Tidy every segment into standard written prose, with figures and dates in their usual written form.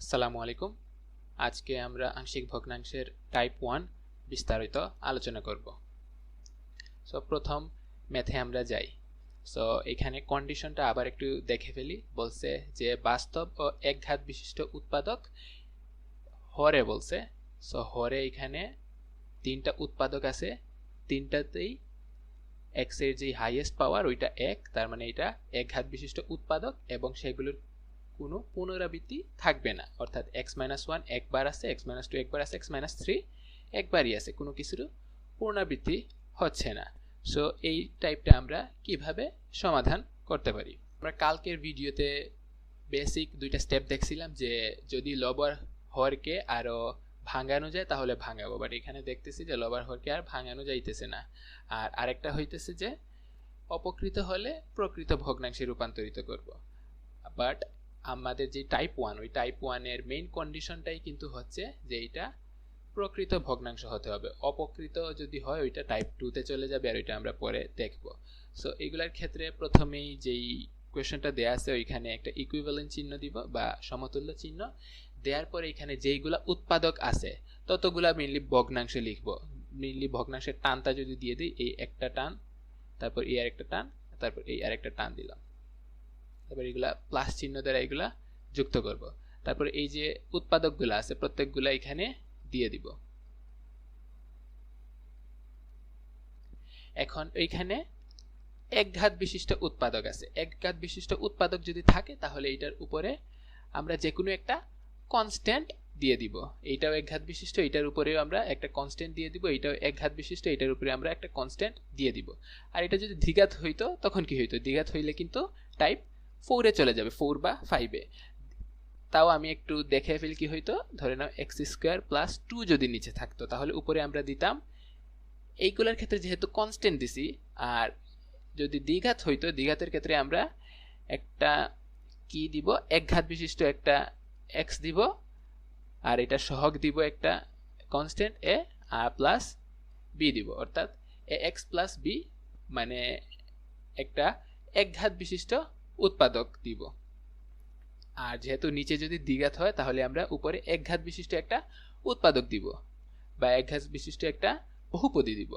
আসসালামু আলাইকুম। আজকে আমরা আংশিক ভগ্নাংশের টাইপ 1 বিস্তারিত আলোচনা করব। সো প্রথম ম্যাথে আমরা যাই। সো এখানে কন্ডিশনটা আবার একটু দেখে ফেলি। বলছে যে বাস্তব ও একঘাত বিশিষ্ট উৎপাদক হরে বলছে। সো হরে এখানে তিনটা উৎপাদক আছে, তিনটাতেই x এর যে হাইয়েস্ট পাওয়ার ওইটা 1, তার মানে এটা একঘাত বিশিষ্ট উৎপাদক এবং সেগুলোর কোনো পুনরাবৃত্তি থাকবে না, অর্থাৎ x-1 একবার আছে, x-2 একবার আছে, x-3 একবারই আছে, কোনো কিছুর পুনরাবৃত্তি হচ্ছে না। সো এই টাইপটা আমরা কিভাবে সমাধান করতে পারি? আমরা কালকের ভিডিওতে বেসিক দুইটা স্টেপ দেখছিলাম যে যদি লবর হরকে আরো ভাঙানো যায় তাহলে ভাঙাবো, বাট এখানে দেখতেছি যে লবর হরকে আর ভাঙানো যাইতেছে না। আর আরেকটা হইতেছে যে অপকৃত হলে প্রকৃত ভগ্নাংশে রূপান্তরিত করব। বাট আমাদের যে টাইপ 1, ওই টাইপ 1 এর মেইন কন্ডিশনটাই কিন্তু হচ্ছে যে এটা প্রকৃত ভগ্নাংশ হতে হবে। অপকৃত যদি হয় ওইটা টাইপ 2 তে চলে যাবে, আর ওইটা আমরা পরে দেখব। সো এইগুলার ক্ষেত্রে প্রথমেই যেই কোয়েশ্চনটা দেয়া আছে ওইখানে একটা ইকুইভ্যালেন্ট চিহ্ন দিব বা সমতুল্য চিহ্ন দেওয়ার পরে এখানে যেইগুলা উৎপাদক আছে ততগুলা মেইনলি ভগ্নাংশে লিখব। মেইনলি ভগ্নাংশের টানটা যদি দিয়ে দিই, এই একটা টান, তারপর এই আরেকটা টান, তারপর এই আরেকটা টান দিলাম, তারপর এগুলা প্লাস চিহ্ন দ্বারা এগুলা যুক্ত করব। তারপর এই যে উৎপাদকগুলো আছে প্রত্যেকগুলা এখানে দিয়ে দিব। এখন এইখানে একঘাত বিশিষ্ট উৎপাদক আছে। একঘাত বিশিষ্ট উৎপাদক যদি থাকে তাহলে এটার উপরে আমরা যে কোনো একটা কনস্ট্যান্ট দিয়ে দিব। এইটাও একঘাত বিশিষ্ট, এটার উপরেও আমরা একটা কনস্ট্যান্ট দিয়ে দিব। এইটাও একঘাত বিশিষ্ট, এটার উপরে আমরা একটা কনস্ট্যান্ট দিয়ে দিব। আর এটা যদি দ্বিঘাত হইতো তখন কি হইতো? দ্বিঘাত হইলে কিন্তু টাইপ 4 এ চলে যাবে, 4 বা 5 এ। তাও আমি একটু দেখে ফেলি কি হইতো। ধরে নাও x² + 2 যদি নিচে থাকতো তাহলে উপরে আমরা দিতাম। এইগুলোর ক্ষেত্রে যেহেতু কনস্ট্যান্ট দিছি, আর যদি দ্বিঘাত হইতো, দ্বিঘাতের ক্ষেত্রে আমরা একটা কি দিব, একঘাত বিশিষ্ট একটা x দিব, আর এটা সহগ দিব একটা কনস্ট্যান্ট a প্লাস b দিব, অর্থাৎ ax প্লাস b, মানে একটা একঘাত বিশিষ্ট উৎপাদক দিব। আর যেহেতু নিচে যদি দ্বিঘাত হয় তাহলে আমরা উপরে একঘাত বিশিষ্ট একটা উৎপাদক দিব বা একঘাত বিশিষ্ট একটা বহুপদী দিব।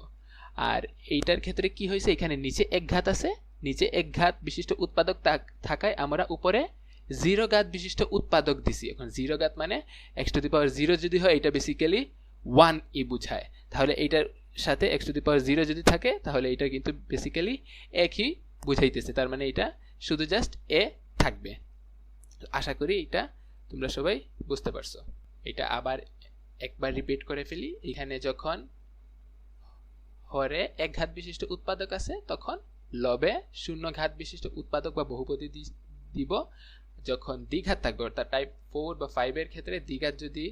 আর এইটার ক্ষেত্রে কি হয়েছে, এখানে নিচে একঘাত আছে, নিচে একঘাত বিশিষ্ট উৎপাদক থাকায় আমরা উপরে 0 ঘাত বিশিষ্ট উৎপাদক দিছি। এখন 0 ঘাত মানে x⁴ যদি হয় এটা বেসিক্যালি 1 বুঝায়, তাহলে এইটার সাথে x⁴ যদি থাকে তাহলে এটা কিন্তু বেসিক্যালি একই বুঝাইতেছে, তার মানে এটা শুধু জাস্ট a থাকবে। আশা করি এটা তোমরা সবাই বুঝতে পারছো। এটা আবার একবার রিপিট করে ফেলি। এখানে যখন হরে একঘাত বিশিষ্ট উৎপাদক আছে তখন লবে 0 ঘাত বিশিষ্ট উৎপাদক বা বহুপদী দিব। যখন দ্বিঘাত থাকবে, অর্থাৎ টাইপ 4 বা 5 এর ক্ষেত্রে দ্বিঘাত যদি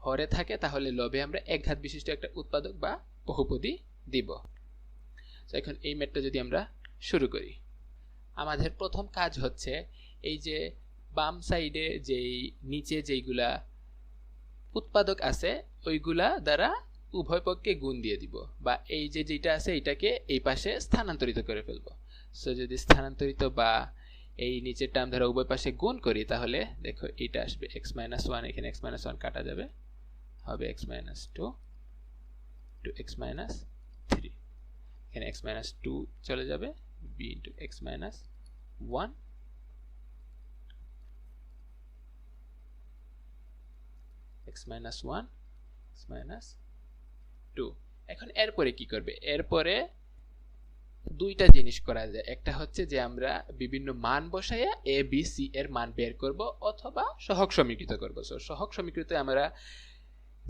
হরে থাকে তাহলে লবে আমরা একঘাত বিশিষ্ট একটা উৎপাদক বা বহুপদী দিব। তো এখন এই ম্যাথটা যদি আমরা শুরু করি, আমাদের প্রথম কাজ হচ্ছে এই যে বাম সাইডে যেই নিচে যেইগুলা উৎপাদক আছে ওইগুলা দ্বারা উভয় পক্ষে গুণ দিয়ে দিব, বা এই যে যেটা আছে এটাকে এই পাশে স্থানান্তরিত করে ফেলবো। সো যদি স্থানান্তরিত বা এই নিচের টার্ম দ্বারা উভয় পাশে গুণ করি তাহলে দেখো এটা আসবে x-1, এখানে x-1 কাটা যাবে, হবে x-2 to x-3, এখানে x-2 চলে যাবে, b into x-1 x-1 x-2। এখন এরপরে কি করবে? এরপরে দুইটা জিনিস করা যায়। একটা হচ্ছে যে আমরা বিভিন্ন মান বসাইয়া a b c এর মান বের করব অথবা সহগ সমীকৃত করব। সো সহগ সমীকৃত আমরা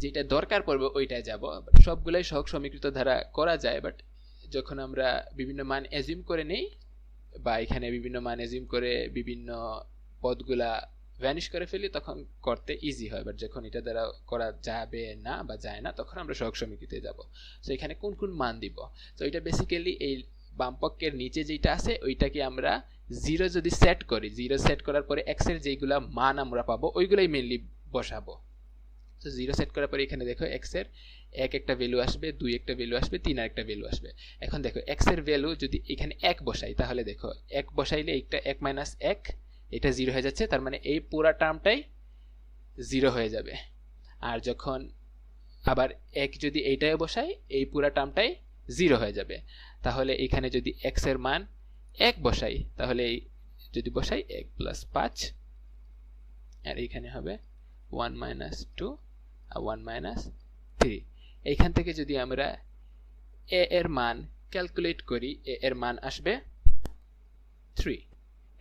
যেটা দরকার পড়বে ওইটাই যাব। সবগুলাই সহগ সমীকৃত দ্বারা করা যায়, বাট যখন আমরা বিভিন্ন মান অ্যাজিউম করে নেই বা এখানে বিভিন্ন মান অ্যাজিউম করে বিভিন্ন পদগুলা ভ্যানিশ করে ফেলি তখন করতে ইজি হয়, বাট যখন এটা দ্বারা করা যাবে না বা যায় না তখন আমরা সহগ সমীকৃতে যাব। সো এখানে কোন কোন মান দিব? সো এটা বেসিক্যালি এই বাম পক্ষের নিচে যেটা আছে ওইটাকে আমরা 0 যদি সেট করি, 0 সেট করার পরে x এর যেগুলা মান আমরা পাবো ওইগুলাই মেইনলি বসাবো। তো 0 সেট করার পরে এখানে দেখো x এর 1 একটা ভ্যালু আসবে, 2 একটা ভ্যালু আসবে, 3 আর একটা ভ্যালু আসবে। এখন দেখো x এর ভ্যালু যদি এখানে 1 বসাই তাহলে দেখো 1 বসাইলে একটা 1 - 1 এটা 0 হয়ে যাচ্ছে, তার মানে এই পুরো টার্মটাই 0 হয়ে যাবে। আর যখন আবার 1 যদি এইটায় বসাই এই পুরো টার্মটাই 0 হয়ে যাবে। তাহলে এখানে যদি x এর মান 1 বসাই তাহলে এই যদি বসাই 1 প্লাস 5 আর এখানে হবে 1 মাইনাস 2 আর 1 মাইনাস 3। এইখান থেকে যদি আমরা a এর মান ক্যালকুলেট করি a এর মান আসবে 3।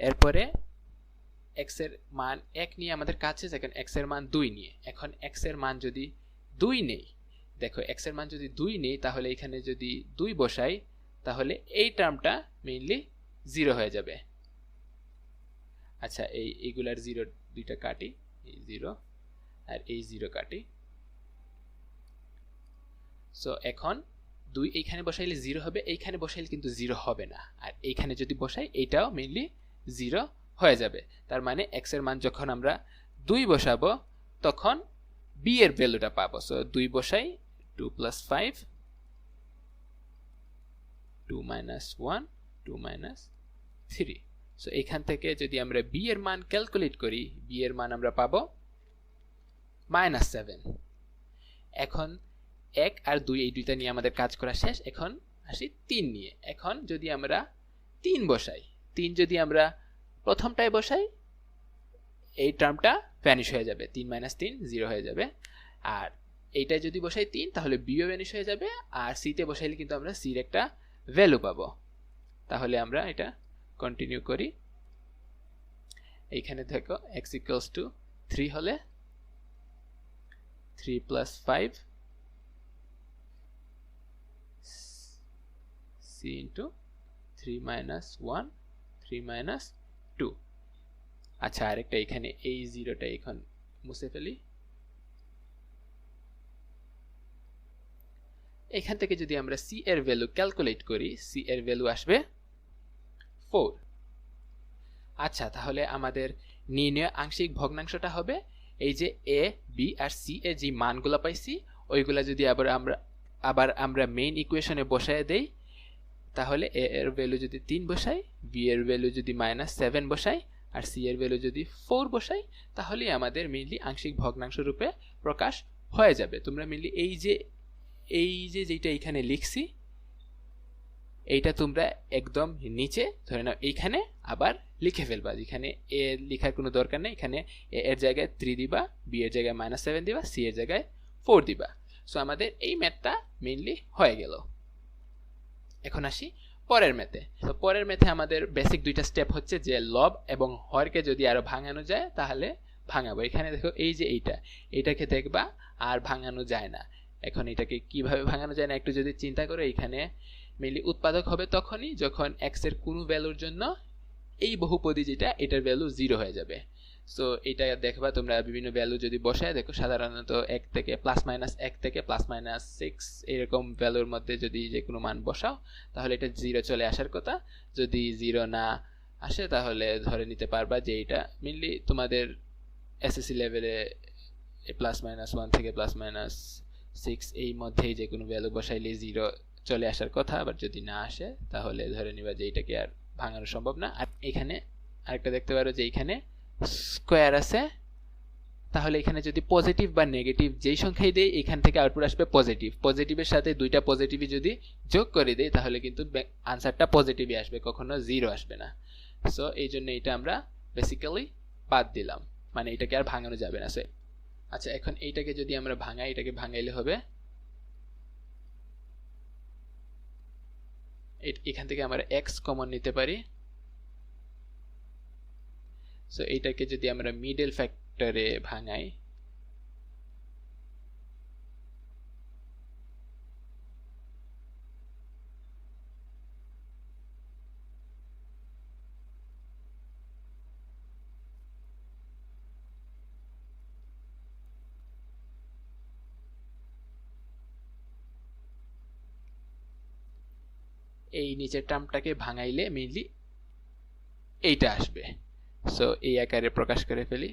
এরপরে x এর মান 1 নিয়ে আমাদের কাছে এখন x এর মান 2 নিয়ে এখন x এর মান যদি 2 নেই, দেখো x এর মান যদি 2 নেই তাহলে এখানে যদি 2 বসাই তাহলে এই টার্মটা মেইনলি 0 হয়ে যাবে। আচ্ছা এইগুলার 0 দুইটা কাটি, এই 0 আর এই 0 কাটি। সো এখন 2 এইখানে বসাইলে 0 হবে, এইখানে বসাইলে কিন্তু 0 হবে না। আর এইখানে যদি বসাই এইটাও মেইনলি 0 হয়ে যাবে। তার মানে x এর মান যখন আমরা 2 বসাবো তখন b এর ভ্যালুটা পাবো। সো 2 বসাই 2 প্লাস 5 2 মাইনাস 1 2 মাইনাস 3। সো এখান থেকে যদি আমরা b এর মান ক্যালকুলেট করি b এর মান আমরা পাবো -7। এখন 1 আর 2 এই দুইটা নিয়ে আমাদের কাজ করা শেষ। এখন আসি 3 নিয়ে। এখন যদি আমরা 3 বসাই, 3 যদি আমরা প্রথমটায় বসাই এই টার্মটা ভ্যানিশ হয়ে যাবে, 3 - 3 0 হয়ে যাবে। আর এইটাই যদি বসাই 3 তাহলে b ও ভ্যানিশ হয়ে যাবে। আর c তে বসাইলে কিন্তু আমরা c এর একটা ভ্যালু পাবো। তাহলে আমরা এটা কন্টিনিউ করি। এইখানে দেখো x = 3 হলে 3 + 5 c * 3 - 1 3 - 2। আচ্ছা আরেকটা এখানে এই 0টা এখন মুছে ফেলি। এখান থেকে যদি আমরা c এর ভ্যালু ক্যালকুলেট করি c এর ভ্যালু আসবে 4। আচ্ছা তাহলে আমাদের নির্ণয় আংশিক ভগ্নাংশটা হবে এই যে a b আর c এর যে মানগুলো পাইছি ওইগুলা যদি আবার আমরা মেইন ইকুয়েশনে বসায় দেই তাহলে a এর ভ্যালু যদি 3 বসাই, b এর ভ্যালু যদি -7 বসাই আর c এর ভ্যালু যদি 4 বসাই তাহলে আমাদের মেইনলি আংশিক ভগ্নাংশ রূপে প্রকাশ হয়ে যাবে। তোমরা মেইনলি এই যে যেটা এখানে লিখছি এইটা তোমরা একদম নিচে ধরে নাও এইখানে আবার লিখে ফেলবা। যেখানে a লেখার কোনো দরকার নেই, এখানে a এর জায়গায় 3 দিবা, b এর জায়গায় -7 দিবা, c এর জায়গায় 4 দিবা। সো আমাদের এই ম্যাথটা মেইনলি হয়ে গেল। এখন আসি পরের ম্যাথে। তো পরের ম্যাথে আমাদের বেসিক দুইটা স্টেপ হচ্ছে যে লব এবং হরকে যদি আরো ভাঙানো যায় তাহলে ভাঙাবো। এখানে দেখো এই যে এইটাকে দেখবা আর ভাঙানো যায় না। এখন এটাকে কিভাবে ভাঙানো যায় না একটু যদি চিন্তা করো, এখানে মেইনলি উৎপাদক হবে তখনই যখন x এর কোনো ভ্যালুর জন্য এই বহুপদী যেটা এটার ভ্যালু 0 হয়ে যাবে। সো এটা দেখবা তোমরা বিভিন্ন ভ্যালু যদি বসায় দেখো সাধারণত 1 থেকে +-1 থেকে +-6 এরকম ভ্যালুর মধ্যে যদি যে কোনো মান বসাও তাহলে এটা 0 চলে আসার কথা। যদি 0 না আসে তাহলে ধরে নিতে পারবা যে এটা মেইনলি তোমাদের এসএসসি লেভেলে +-1 থেকে +-6 এই মধ্যেই যে কোনো ভ্যালু বসাইলে 0 চলে আসার কথা। আবার যদি না আসে তাহলে ধরে নিবা যে এটাকে আর ভাঙানো সম্ভব না। আর এখানে আরেকটা দেখতে পারো যে এখানে স্কোয়ার আছে, তাহলে এখানে যদি পজিটিভ বা নেগেটিভ যেই সংখ্যাই দেই এখান থেকে আউটপুট আসবে পজিটিভ। পজিটিভের সাথে দুইটা পজিটিভই যদি যোগ করে দেই তাহলে কিন্তু আনসারটা পজিটিভই আসবে, কখনো 0 আসবে না। সো এই জন্য এটা আমরা বেসিক্যালি বাদ দিলাম, মানে এটাকে আর ভাঙানো যাবে না। আচ্ছা এখন এইটাকে যদি আমরা ভাঙাই, এটাকে ভাঙাইলে হবে এখান থেকে আমরা x কমন নিতে পারি। সো এইটাকে যদি আমরা মিডল ফ্যাক্টরে ভাঙাই এই নিচের টার্মটাকে ভাঙাইলে মেইনলি এইটা আসবে। সো এই আকারে প্রকাশ করে ফেলি।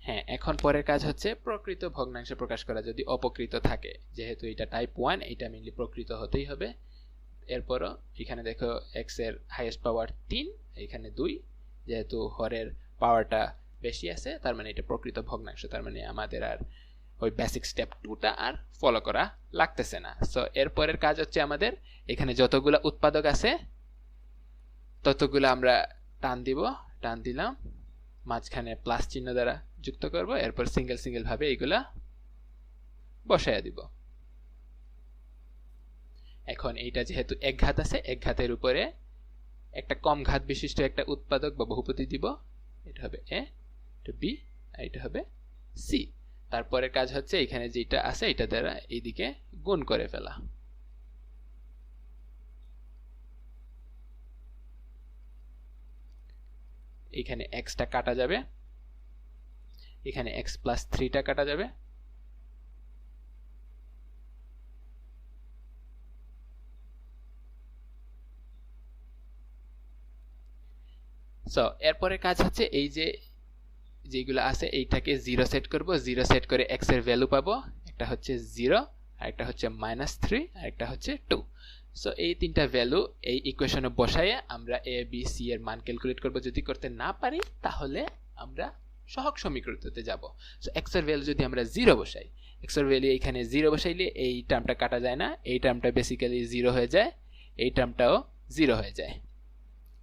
হ্যাঁ এখন পরের কাজ হচ্ছে প্রকৃত ভগ্নাংশ প্রকাশ করা যদি অপকৃত থাকে। যেহেতু এটা টাইপ 1 এটা মেইনলি প্রকৃত হতেই হবে। এরপরও এখানে দেখো এক্স এর হাইয়েস্ট পাওয়ার 3, এখানে 2, যেহেতু হরের পাওয়ারটা বেশি আছে তার মানে এটা প্রকৃত ভগ্নাংশ, তার মানে আমাদের আর ওই বেসিক স্টেপ 2টা আর ফলো করা লাগতেছে না। সো এরপরের কাজ হচ্ছে আমাদের এখানে যতগুলা উৎপাদক আছে ততগুলো আমরা টান দিলাম, মাঝখানে প্লাস চিহ্ন দ্বারা যুক্ত করব, এরপর সিঙ্গেল সিঙ্গেল ভাবে এইগুলা বসাইয়া দিব। এখন এইটা যেহেতু এক ঘাত আছে, এক ঘাতের উপরে একটা কম ঘাত বিশিষ্ট একটা উৎপাদক বা বহুপদী দিব, এটা হবে এ, এটা বি, আর এটা হবে সি। তারপরে কাজ হচ্ছে এখানে যেটা আছে এটা দ্বারা এইদিকে গুণ করে ফেলা। এখানে এক্সটা কাটা যাবে, এখানে এক্স প্লাস 3টা কাটা যাবে, সো এরপরে কাজ হচ্ছে এই যে যেগুলো আছে এইটাকে 0 সেট করব, 0 সেট করে x এর ভ্যালু পাবো, একটা হচ্ছে 0, আর একটা হচ্ছে -3, আর একটা হচ্ছে 2। সো এই তিনটা ভ্যালু এই ইকুয়েশনে বসাইয়ে আমরা a b c এর মান ক্যালকুলেট করব। যদি করতে না পারি তাহলে আমরা সহগ সমীকরণতে যাব। সো x এর ভ্যালু যদি আমরা 0 বসাই, x এর ভ্যালু এখানে 0 বসাইলে এই টার্মটা কাটা যায় না, এই টার্মটা বেসিক্যালি 0 হয়ে যায়, এই টার্মটাও 0 হয়ে যায়।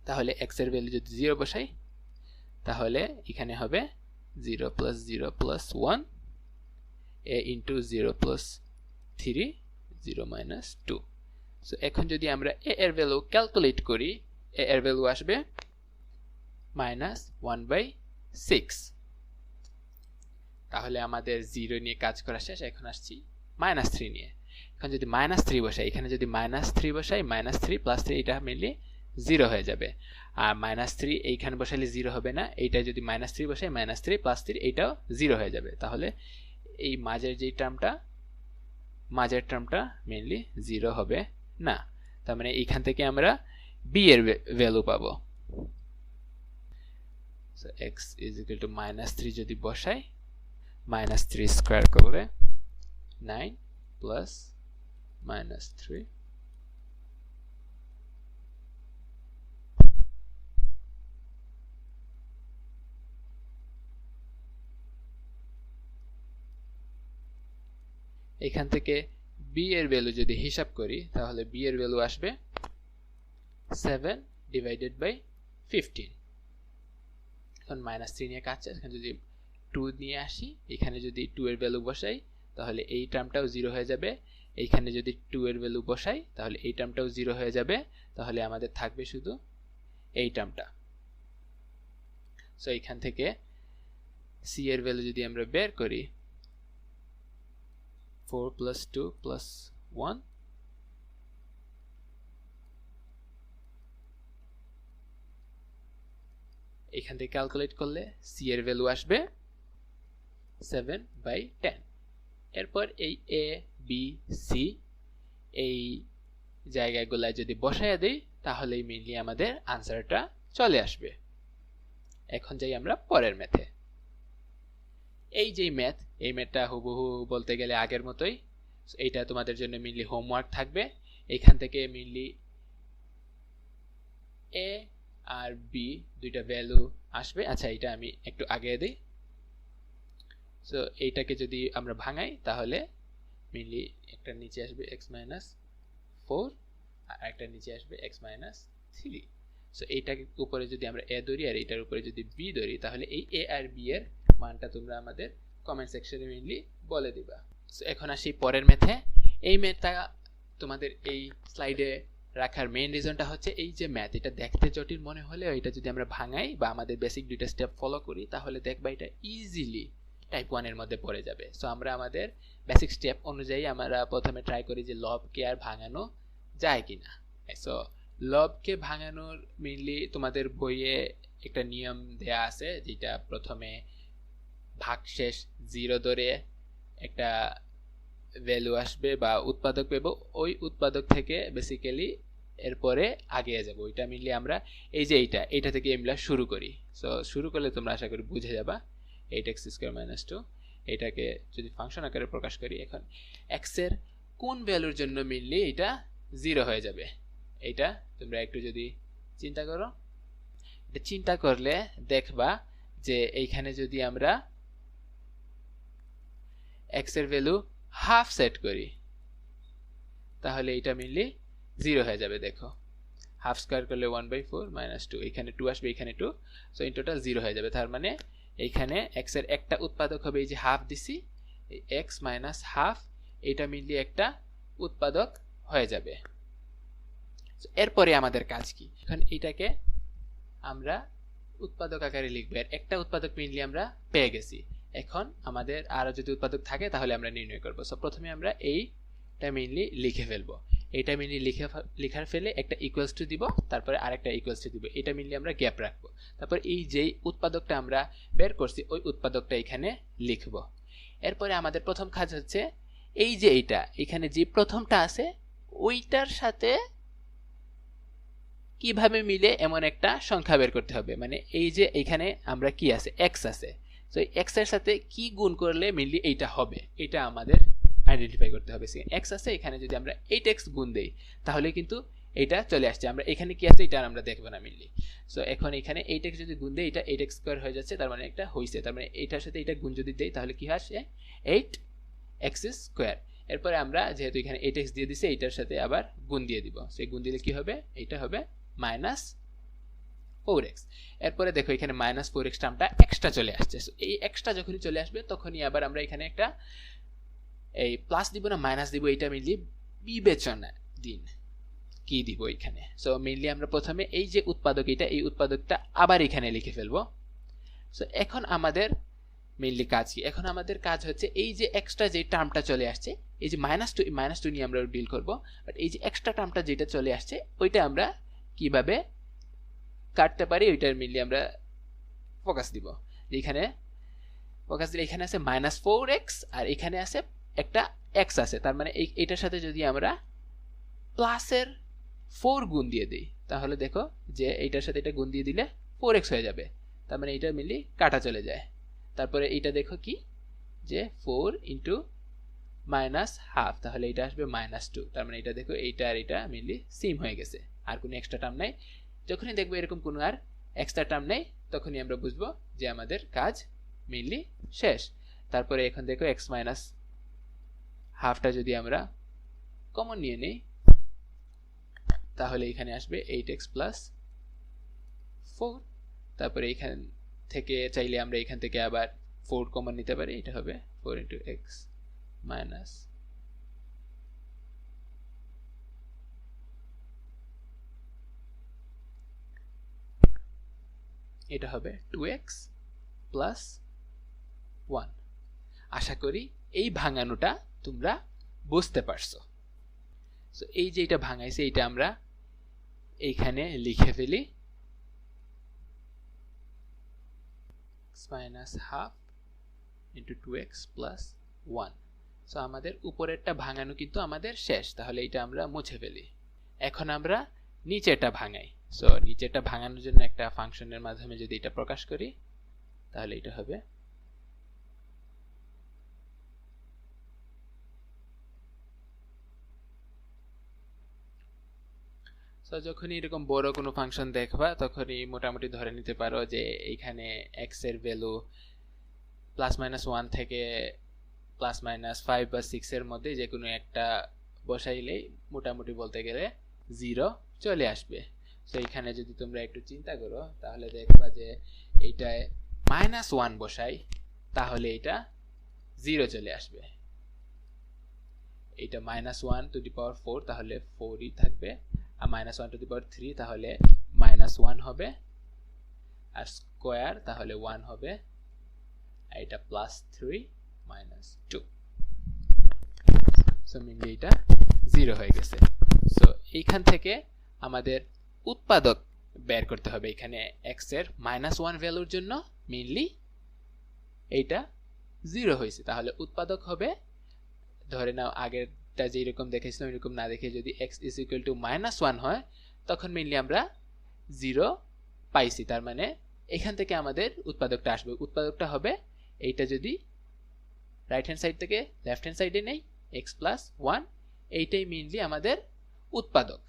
তাহলে x এর ভ্যালু যদি 0 বসাই তাহলে এখানে হবে 0 + 0 + 1 a * 0 + 3 0 - 2। সো এখন যদি আমরা a এর ভ্যালু ক্যালকুলেট করি, a এর ভ্যালু আসবে -1/6। তাহলে আমাদের 0 নিয়ে কাজ করা শেষ, এখন আসছি -3 নিয়ে। এখন যদি -3 বসাই, এখানে যদি -3 বসাই, -3 + 3 এটা মিলে 0 হয়ে যাবে, আর -3 এইখানে বসাইলে 0 হবে না, এইটা যদি -3 বসাই, -3 + 3 এইটাও 0 হয়ে যাবে। তাহলে এই মাঝের টার্মটা মেইনলি 0 হবে না, তার মানে এইখান থেকে আমরা b এর ভ্যালু পাবো। সো x = -3 যদি বসাই, -3 স্কয়ার করলে 9 + -3 এখান থেকে b এর ভ্যালু যদি হিসাব করি তাহলে b এর ভ্যালু আসবে 7/15। এখন -3 নিয়ে কাজ, এখানে যদি 2 নিয়ে আসি, এখানে যদি 2 এর ভ্যালু বসাই তাহলে এই টার্মটাও 0 হয়ে যাবে, এইখানে যদি 2 এর ভ্যালু বসাই তাহলে এই টার্মটাও 0 হয়ে যাবে, তাহলে আমাদের থাকবে শুধু এই টার্মটা। সো এখান থেকে c এর ভ্যালু যদি আমরা বের করি, 4 + 2 + 1, এখান থেকে ক্যালকুলেট করলে c এর ভ্যালু আসবে 7/10। এরপর এই a b c এই জায়গাগুলোয় যদি বসায় দেই তাহলে মেইনলি আমাদের আনসারটা চলে আসবে। এখন যাই আমরা পরের ম্যাথে। এই যে ম্যাথ, এই ম্যাথটা হুবহু বলতে গেলে আগের মতোই, এইটা তোমাদের জন্য মেইনলি হোমওয়ার্ক থাকবে। এখান থেকে মেইনলি a আর b দুইটা ভ্যালু আসবে। আচ্ছা, এটা আমি একটু আগে দিই। সো এইটাকে যদি আমরা ভাঙাই তাহলে মেইনলি একটা নিচে আসবে x - 4 আর একটা নিচে আসবে x - 3। সো এইটাকে উপরে যদি আমরা a ধরি আর এটার উপরে যদি b ধরি তাহলে এই a আর b এর মানটা তোমরা আমাদের কমেন্ট সেকশনে মেইনলি বলে দিবা। সো এখন আসি পরের ম্যাথে। এই ম্যাথটা তোমাদের এই স্লাইডে রাখার মেইন রিজনটা হচ্ছে এই যে ম্যাথ, এটা দেখতে জটিল মনে হলেও এটা যদি আমরা ভাঙাই বা আমাদের বেসিক দুইটা স্টেপ ফলো করি তাহলে দেখবা এটা ইজিলি টাইপ 1 এর মধ্যে পড়ে যাবে। সো আমরা আমাদের বেসিক স্টেপ অনুযায়ী আমরা প্রথমে ট্রাই করি যে লবকে আর ভাঙানো যায় কিনা। সো লবকে ভাঙানোর মেইনলি তোমাদের বইয়ে একটা নিয়ম দেয়া আছে, যেটা প্রথমে ভাগশেষ 0 ধরে একটা ভ্যালু আসবে বা উৎপাদক পাব, ওই উৎপাদক থেকে বেসিক্যালি এরপরে আগিয়ে যাব। ওইটা মেইনলি আমরা এই যে এইটা থেকে আমরা শুরু করি। সো শুরু করলে তোমরা আশা করি বুঝে যাবা। 8x² - 2 এটাকে যদি ফাংশন আকারে প্রকাশ করি, এখন x এর কোন ভ্যালুর জন্য মেইনলি এটা 0 হয়ে যাবে, এটা তোমরা একটু যদি চিন্তা করো, এটা চিন্তা করলে দেখবা যে এইখানে যদি আমরা x এর ভ্যালু হাফ সেট করি তাহলে এটা মেইনলি 0 হয়ে যাবে। দেখো হাফ স্কয়ার করলে 1/4 - 2, এখানে 2 আসবে, এখানে 2, সো ইন টোটাল 0 হয়ে যাবে। তার মানে এইখানে x এর একটা উৎপাদক হবে এই যে হাফ দিছি, এই x - হাফ, এটা মেইনলি একটা উৎপাদক হয়ে যাবে। এরপরে আমাদের কাজ কি, এখন এটাকে আমরা উৎপাদক আকারে লিখব। এর একটা উৎপাদক মেইনলি আমরা পেয়ে গেছি, এখন আমাদের আরো যদি উৎপাদক থাকে তাহলে আমরা নির্ণয় করব। সো প্রথমে আমরা এইটা মেইনলি লিখে ফেলবো, এটা মেইনলি লিখার ফেলে একটা ইকুয়ালস টু দিব, তারপরে আরেকটা ইকুয়ালস টু দিব, এটা মেইনলি আমরা গ্যাপ রাখবো। তারপর এই যেই উৎপাদকটা আমরা বের করছি ওই উৎপাদকটা এখানে লিখব। এরপরে আমাদের প্রথম কাজ হচ্ছে এই যে এইটা এখানে যে প্রথমটা আছে ওইটার সাথে কিভাবে মিলে এমন একটা সংখ্যা বের করতে হবে। মানে এই যে এখানে আমরা কি আছে, x আছে, তো x এর সাথে কি গুণ করলে মেইনলি এইটা হবে, এটা আমাদের আইডেন্টিফাই করতে হবে। x আছে, এখানে যদি আমরা 8x গুণ দেই তাহলে কিন্তু এটা চলে আসছে। আমরা এখানে কি আছে এটা আমরা দেখব না মেইনলি। সো এখন এখানে 8x যদি গুণ দেই এটা 8x স্কয়ার হয়ে যাচ্ছে, তার মানে একটা হইছে, তার মানে এটার সাথে এটা গুণ যদি দেই তাহলে কি আসে 8x স্কয়ার। এরপরে আমরা যেহেতু এখানে 8x দিয়ে দিছি এইটার সাথে আবার গুণ দিয়ে দিব, সেই গুণ দিলে কি হবে, এটা হবে -4x। এরপরে দেখো এখানে -4x টার্মটা এক্সট্রা চলে আসছে, এই এক্সট্রা যখনই চলে আসবে তখনই আবার আমরা এখানে একটা এই প্লাস দিব না মাইনাস দিব, এটা মেইনলি বিবেচনা দিন কি দিব এখানে। সো মেইনলি আমরা প্রথমে এই যে উৎপাদক এটা, এই উৎপাদকটা আবার এখানে লিখে ফেলবো। সো এখন আমাদের মেইনলি কাজ কি, এখন আমাদের কাজ হচ্ছে এই যে এক্সট্রা যে টার্মটা চলে আসছে, এই যে -2 নিয়ে আমরা ডিল করব, বাট এই যে এক্সট্রা টার্মটা যেটা চলে আসছে ওইটা আমরা কিভাবে কাটতে পারি ওইটার মেইনলি আমরা ফোকাস দিব। এখানে ফোকাস দিলে এখানে আছে -4x আর এখানে আছে একটা x আছে, তার মানে এইটার সাথে যদি আমরা প্লাসের 4 গুণ দিয়ে দিই তাহলে দেখো যে এইটার সাথে এটা গুণ দিয়ে দিলে 4x হয়ে যাবে, তার মানে এটা মেইনলি কাটা চলে যায়। তারপরে এইটা দেখো কি যে 4 ইন্টু -হাফ, তাহলে এটা আসবে -2, তার মানে এটা দেখো এইটা আর এটা মেইনলি সেম হয়ে গেছে, আর কোনো এক্সট্রা টার্ম নাই। যখনই দেখবো এরকম কোনো আর এক্সট্রা টার্ম নেই তখনই আমরা বুঝবো যে আমাদের কাজ মেইনলি শেষ। তারপরে এখন দেখো x হাফটা যদি আমরা কমন নিয়ে নেই তাহলে এখানে আসবে 8x + 4, তারপরে এখান থেকে চাইলে আমরা এখান থেকে আবার 4 কমন নিতে পারি, এটা হবে 4 × x মাইনাস এটা হবে 2x + 1। আশা করি এই ভাঙানোটা তোমরা বুঝতে পারছো। সো এই যে এটা ভাঙাইছে এটা আমরা এইখানে লিখে ফেলি -হাফ × 2x + 1। সো আমাদের উপরেরটা ভাঙানো কিন্তু আমাদের শেষ, তাহলে এটা আমরা মুছে ফেলি। এখন আমরা নিচেরটা ভাঙাই। সো নিচেরটা ভাঙানোর জন্য একটা ফাংশনের মাধ্যমে যদি এটা প্রকাশ করি তাহলে এটা হবে যখনই এরকম বড় কোনো ফাংশন দেখবা তখনই মোটামুটি ধরে নিতে পারো যে এইখানে x এর ভ্যালু +-1 থেকে +-5 বা 6 এর মধ্যে যে কোনো একটা বসাইলেই মোটামুটি বলতে গেলে 0 চলে আসবে। সো এখানে যদি তোমরা একটু চিন্তা করো তাহলে দেখবা যে এইটায় -1 বসাই তাহলে এটা 0 চলে আসবে, এইটা -1⁴ তাহলে 4ই থাকবে, আর -1⁴ তাহলে -1 হবে, আর স্কয়ার তাহলে 1 হবে, আর এটা +3 - 2। সো মেইনলি এটা 0 হয়ে গেছে। সো এইখান থেকে আমাদের উৎপাদক বের করতে হবে। এখানে x এর -1 ভ্যালুর জন্য মেইনলি এইটা 0 হয়েছে, তাহলে উৎপাদক হবে, ধরে নাও আগেরটা যেরকম দেখেছিলাম এরকম না দেখে যদি x = -1 হয় তখন মেইনলি আমরা 0 পাইছি, তার মানে এখান থেকে আমাদের উৎপাদকটা আসবে। উৎপাদকটা হবে এইটা যদি রাইট হ্যান্ড সাইড থেকে লেফট হ্যান্ড সাইডে নেই x + 1, এইটাই মেইনলি আমাদের উৎপাদক।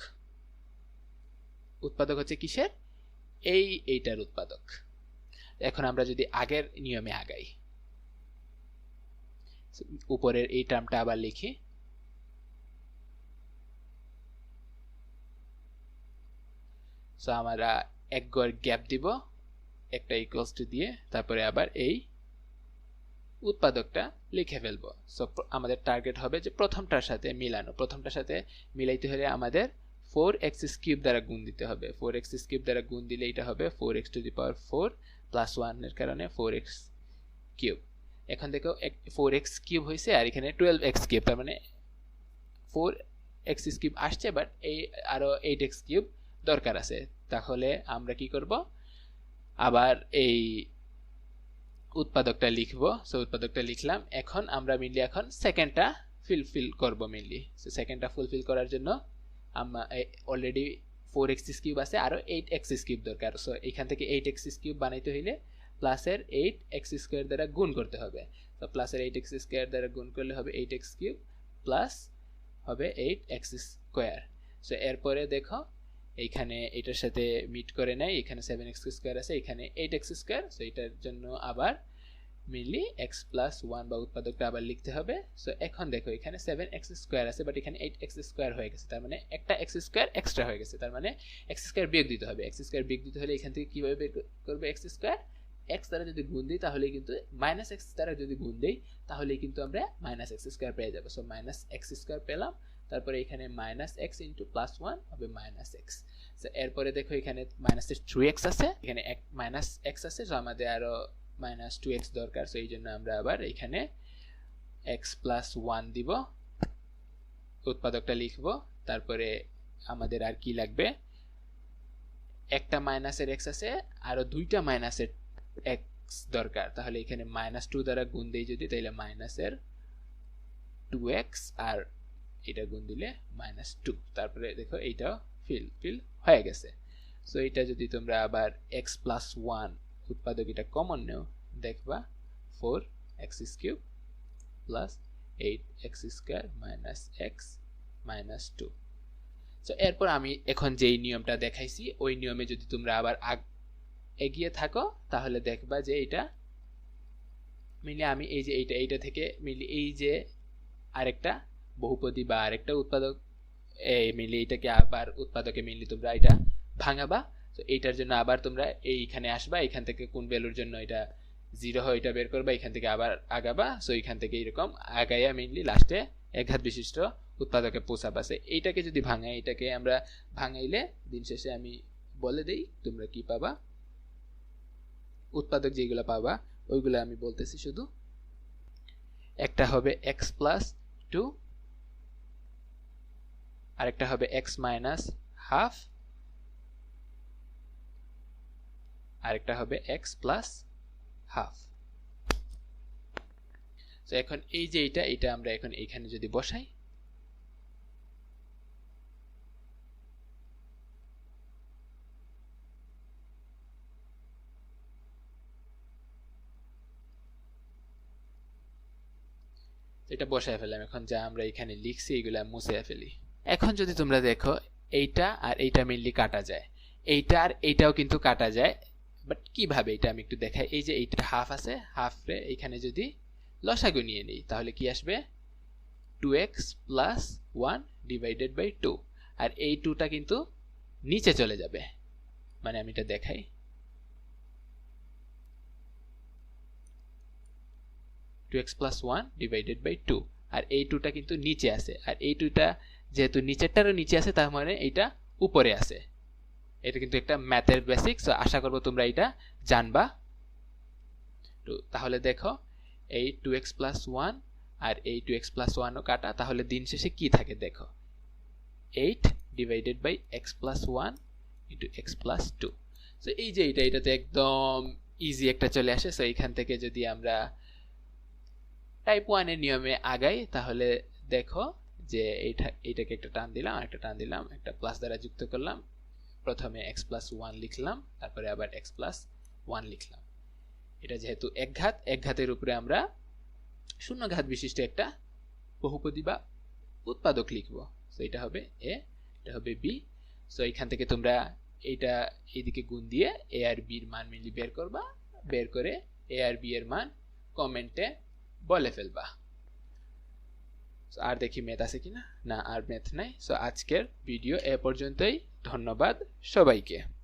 উৎপাদক হচ্ছে কিসের, এইটার উৎপাদক। এখন আমরা যদি আগের নিয়মে আগাই, উপরের এই টার্মটা আবার লিখি, সো আমরা এক গড় গ্যাপ দিব একটা ইকুয়ালস টু দিয়ে, তারপরে আবার এই উৎপাদকটা লিখে ফেলবো। সো আমাদের টার্গেট হবে যে প্রথমটার সাথে মিলানো, প্রথমটার সাথে মিলাইতে হলে আমাদের 4x কিউব দ্বারা গুণ দিতে হবে। 4x কিউব দ্বারা গুণ দিলে এটা হবে 4x to the power 4 plus 1 এর কারণে 4x কিউব। এখন দেখো 4x কিউব হয়েছে আর এখানে 12x কিউব, তার মানে 4x কিউব আসছে, বাট এই আরো 8x কিউব দরকার আছে। তাহলে আমরা কি করব, আবার এই উৎপাদকটা লিখবো। সো উৎপাদকটা লিখলাম। এখন আমরা মেইনলি এখন সেকেন্ডটা ফুলফিল করব মেইনলি। সো সেকেন্ডটা ফুলফিল করার জন্য আমরা অলরেডি 4x কিউব আছে, আরো 8x কিউব দরকার। সো এখান থেকে 8x কিউব বানাইতে হইলে প্লাসের 8x স্কয়ার দ্বারা গুণ করতে হবে। তো প্লাসের 8x স্কয়ার দ্বারা গুণ করলে হবে 8x কিউব প্লাস হবে 8x স্কয়ার। সো এরপরে দেখো এইখানে এটার সাথে মিট করে নেয়, এখানে 7x স্কয়ার আছে, এখানে 8x স্কয়ার। সো এটার জন্য আবার মেইনলি x প্লাস 1 বা উৎপাদকটা আবার লিখতে হবে। সো এখন দেখো এখানে 7x স্কয়ার আছে, বাট এখানে 8x স্কয়ার হয়ে গেছে, তার মানে একটা x স্কয়ার এক্সট্রা হয়ে গেছে, তার মানে x স্কয়ার বিয়োগ দিতে হবে। x স্কয়ার বিয়োগ দিতে হলে এখান থেকে কিভাবে বের করবে, x স্কয়ার x দ্বারা যদি গুণ দিই তাহলে কিন্তু মাইনাস x দ্বারা যদি গুণ দেই তাহলে কিন্তু আমরা মাইনাস x স্কয়ার পেয়ে যাব। সো মাইনাস x স্কয়ার পেলাম, তারপরে এখানে মাইনাস x ইন্টু প্লাস 1 হবে মাইনাস x। সো এরপরে দেখো এখানে মাইনাসের 2x আছে, এখানে মাইনাস x আছে, সো আমাদের আরো মাইনাস 2x দরকার। সো এই জন্য আমরা আবার এখানে x প্লাস 1 দিব, উৎপাদকটা লিখব। তারপরে আমাদের আর কি লাগবে, একটা মাইনাসের x আছে, আরো দুইটা মাইনাসের x দরকার। তাহলে এখানে মাইনাস 2 দ্বারা গুণ দেই যদি, তাহলে মাইনাসের 2x আর এটা গুণ দিলে মাইনাস 2। তারপরে দেখো এইটাও ফিল হয়ে গেছে। সো এটা যদি তোমরা আবার x প্লাস 1 উৎপাদক এটা কমন নেও, দেখবা 4x cube plus 8x square minus x minus 2। So এরপর আমি এখন যেই নিয়মটা দেখাইছি ওই নিয়মে যদি তোমরা আবার এগিয়ে থাকো তাহলে দেখবা যে এটা মিলে আমি এই যে এইটা থেকে মিলে এই যে আরেকটা বহুপদী বা আরেকটা উৎপাদক মিলে এটাকে আবার উৎপাদকে মিলে তোমরা এটা ভাঙাবা। তো এইটার জন্য আবার তোমরা এইখানে আসবা, এখান থেকে কোন ভ্যালুর জন্য এটা 0 হয় এটা বের করবা, এখান থেকে আবার আগাবা। সো এখান থেকে এরকম আগাইয়া মেইনলি লাস্টে একঘাত বিশিষ্ট উৎপাদকে পৌঁছাবা। এইটাকে যদি ভাঙাই, এটাকে আমরা ভাঙাইলে দিন শেষে আমি বলে দেই তোমরা কি পাবা, উৎপাদক যেগুলো পাবা ওইগুলো আমি বলতেছি শুধু। একটা হবে x প্লাস 2, আরেকটা হবে x মাইনাস হাফ, আরেকটা হবে x প্লাস হাফ। তো এখন এই যে এটা আমরা এখন এইখানে যদি বসাই, এটা বসায় ফেললাম। এখন যা আমরা এখানে লিখছি এগুলা মুছে ফেলি। এখন যদি তোমরা দেখো এইটা আর এইটা মেইনলি কাটা যায়, এইটা আর এইটাও কিন্তু কাটা যায়, বাট কিভাবে এটা আমি একটু দেখাই। এই যে এইটা হাফ আছে, হাফে এখানে যদি লসাগু নিয়ে নিই তাহলে কি আসবে, 2x প্লাস 1 ডিভাইডেড বাই 2, আর এই 2টা কিন্তু নিচে চলে যাবে। মানে আমি এটা দেখাই, two x plus 1 divided by 2, আর এই 2টা কিন্তু নিচে আছে, আর এই 2টা যেহেতু নিচেরটারও নিচে আছে তার মানে এইটা উপরে আছে। এটা কিন্তু একটা ম্যাথের বেসিক, সো আশা করব তোমরা এটা জানবা। তো তাহলে দেখো এই 2x প্লাস 1 আর এই 2x প্লাস 1 ও কাটা, তাহলে দিন শেষে কি থাকে দেখো, 8 divided by x plus 1 into x plus 2। So এই যে এটাতে একদম ইজি একটা চলে আসে। সো এইখান থেকে যদি আমরা টাইপ 1 এর নিয়মে আগাই তাহলে দেখো যে এইটাকে একটা টান দিলাম, একটা টান দিলাম, একটা প্লাস দ্বারা যুক্ত করলাম, প্রথমে x প্লাস 1 লিখলাম, তারপরে আবার x প্লাস 1 লিখলাম। এটা যেহেতু একঘাতের উপরে আমরা শূন্য ঘাত বিশিষ্ট একটা বহুপদী বা উৎপাদক লিখব। সো এটা হবে a, এটা হবে b। সো এখান থেকে তোমরা এইটা এইদিকে গুণ দিয়ে এ আর বি এর মান মিলি বের করবা, বের করে এ আর বি এর মান কমেন্টে বলে ফেলবা। আর দেখি ম্যাথ আছে কিনা, না আর ম্যাথ নাই। সো আজকের ভিডিও এ পর্যন্তই, ধন্যবাদ সবাইকে।